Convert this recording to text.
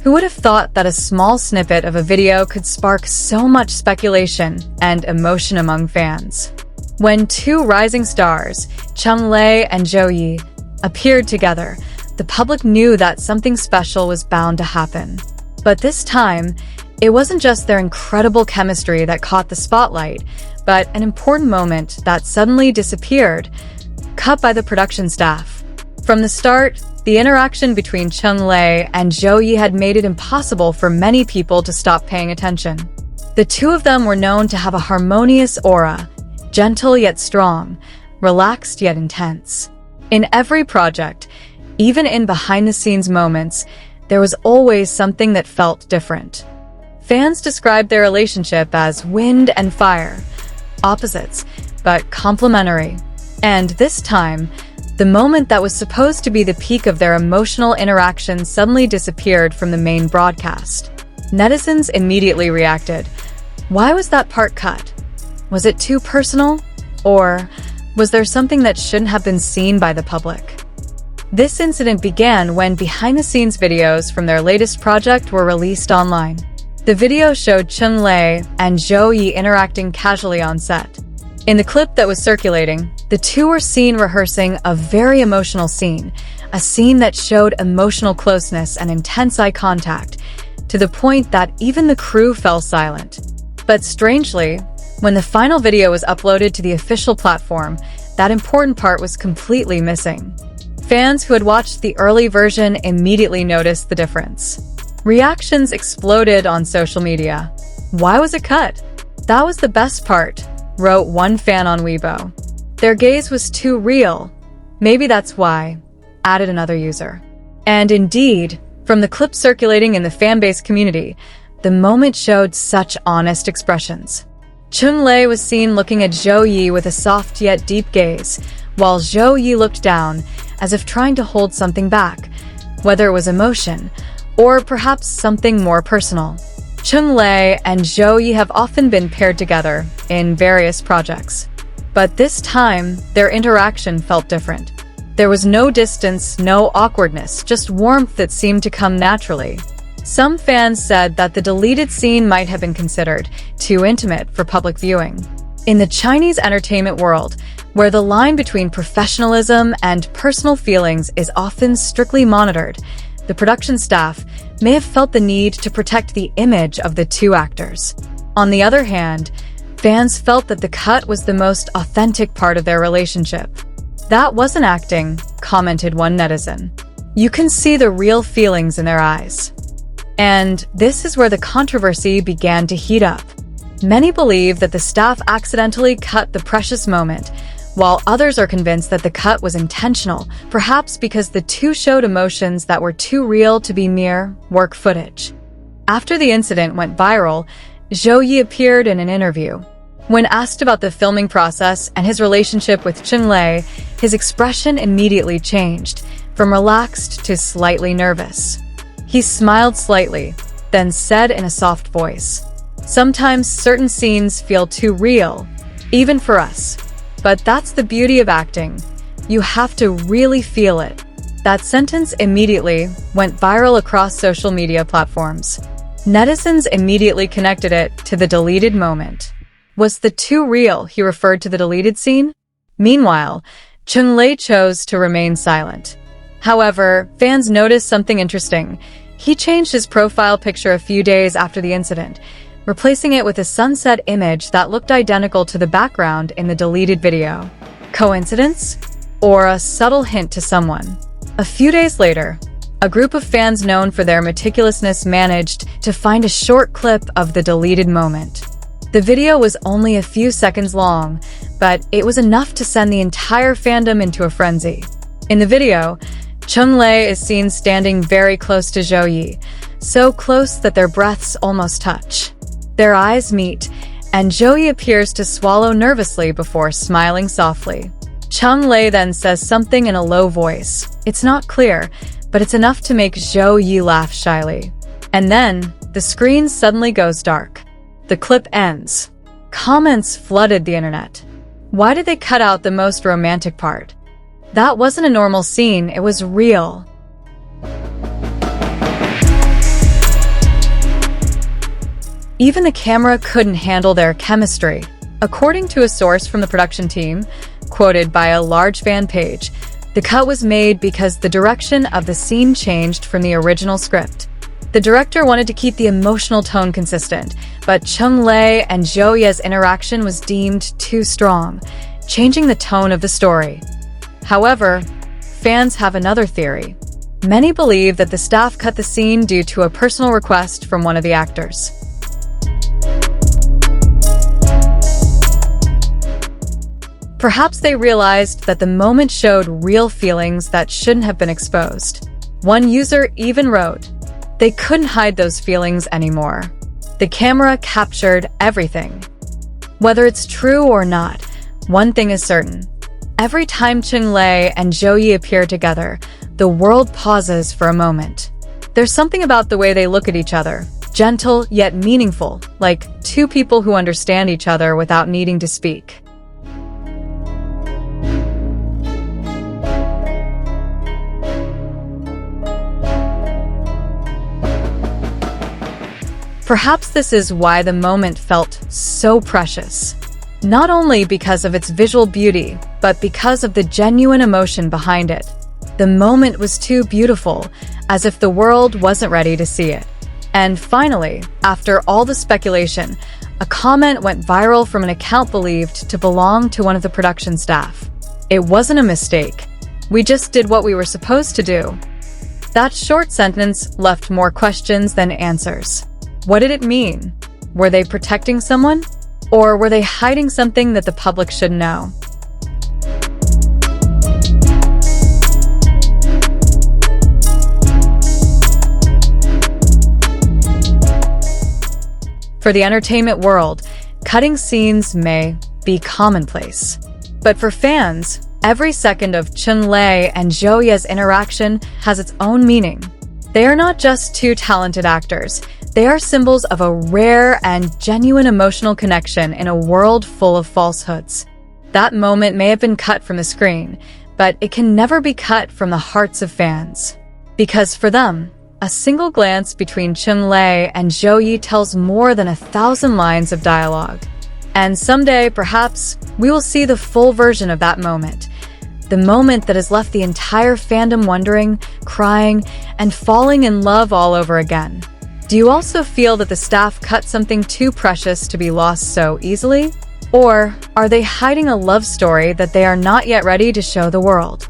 Who would have thought that a small snippet of a video could spark so much speculation and emotion among fans? When two rising stars, Cheng Lei and Zhou, appeared together, the public knew that something special was bound to happen. But this time, it wasn't just their incredible chemistry that caught the spotlight, but an important moment that suddenly disappeared, cut by the production staff. From the start, the interaction between Cheng Lei and Zhou had made it impossible for many people to stop paying attention. The two of them were known to have a harmonious aura, gentle yet strong, relaxed yet intense. In every project, even in behind-the-scenes moments, there was always something that felt different. Fans described their relationship as wind and fire, opposites, but complementary. And this time, the moment that was supposed to be the peak of their emotional interaction suddenly disappeared from the main broadcast. Netizens immediately reacted. Why was that part cut? Was it too personal? Or was there something that shouldn't have been seen by the public? This incident began when behind-the-scenes videos from their latest project were released online. The video showed Cheng Lei and Zhou interacting casually on set. In the clip that was circulating, the two were seen rehearsing a very emotional scene, a scene that showed emotional closeness and intense eye contact, to the point that even the crew fell silent. But strangely, when the final video was uploaded to the official platform, that important part was completely missing. Fans who had watched the early version immediately noticed the difference. Reactions exploded on social media. Why was it cut? That was the best part, wrote one fan on Weibo. Their gaze was too real. Maybe that's why, added another user. And indeed, from the clip circulating in the fanbase community, the moment showed such honest expressions. Cheng Lei was seen looking at Zhou with a soft yet deep gaze, while Zhou looked down, as if trying to hold something back, whether it was emotion, or perhaps something more personal. Cheng Lei and Zhou have often been paired together in various projects. But this time, their interaction felt different. There was no distance, no awkwardness, just warmth that seemed to come naturally. Some fans said that the deleted scene might have been considered too intimate for public viewing. In the Chinese entertainment world, where the line between professionalism and personal feelings is often strictly monitored, the production staff may have felt the need to protect the image of the two actors. On the other hand, fans felt that the cut was the most authentic part of their relationship. That wasn't acting, commented one netizen. You can see the real feelings in their eyes. And this is where the controversy began to heat up. Many believe that the staff accidentally cut the precious moment, while others are convinced that the cut was intentional, perhaps because the two showed emotions that were too real to be mere work footage. After the incident went viral, Zhou appeared in an interview. When asked about the filming process and his relationship with Cheng Lei, his expression immediately changed, from relaxed to slightly nervous. He smiled slightly, then said in a soft voice, "Sometimes certain scenes feel too real, even for us. But that's the beauty of acting. You have to really feel it." That sentence immediately went viral across social media platforms. Netizens immediately connected it to the deleted moment. Was the too real he referred to the deleted scene? Meanwhile, Cheng Lei chose to remain silent. However, fans noticed something interesting. He changed his profile picture a few days after the incident, replacing it with a sunset image that looked identical to the background in the deleted video. Coincidence? Or a subtle hint to someone? A few days later, a group of fans known for their meticulousness managed to find a short clip of the deleted moment. The video was only a few seconds long, but it was enough to send the entire fandom into a frenzy. In the video, Cheng Lei is seen standing very close to Zhou, so close that their breaths almost touch. Their eyes meet, and Zhou appears to swallow nervously before smiling softly. Cheng Lei then says something in a low voice. It's not clear, but it's enough to make Zhou laugh shyly. And then, the screen suddenly goes dark. The clip ends. Comments flooded the internet. Why did they cut out the most romantic part? That wasn't a normal scene, it was real. Even the camera couldn't handle their chemistry. According to a source from the production team, quoted by a large fan page, the cut was made because the direction of the scene changed from the original script. The director wanted to keep the emotional tone consistent, but Cheng Lei and Zhou Ye's interaction was deemed too strong, changing the tone of the story. However, fans have another theory. Many believe that the staff cut the scene due to a personal request from one of the actors. Perhaps they realized that the moment showed real feelings that shouldn't have been exposed. One user even wrote, "They couldn't hide those feelings anymore. The camera captured everything." Whether it's true or not, one thing is certain. Every time Cheng Lei and Zhou Ye appear together, the world pauses for a moment. There's something about the way they look at each other, gentle yet meaningful, like two people who understand each other without needing to speak. Perhaps this is why the moment felt so precious. Not only because of its visual beauty, but because of the genuine emotion behind it. The moment was too beautiful, as if the world wasn't ready to see it. And finally, after all the speculation, a comment went viral from an account believed to belong to one of the production staff. "It wasn't a mistake. We just did what we were supposed to do." That short sentence left more questions than answers. What did it mean? Were they protecting someone? Or were they hiding something that the public should know? For the entertainment world, cutting scenes may be commonplace. But for fans, every second of Cheng Lei and Zhou Ye's interaction has its own meaning. They are not just two talented actors. They are symbols of a rare and genuine emotional connection in a world full of falsehoods. That moment may have been cut from the screen, but it can never be cut from the hearts of fans. Because for them, a single glance between Cheng Lei and Zhou Ye tells more than 1,000 lines of dialogue. And someday, perhaps, we will see the full version of that moment. The moment that has left the entire fandom wondering, crying, and falling in love all over again. Do you also feel that the staff cut something too precious to be lost so easily? Or are they hiding a love story that they are not yet ready to show the world?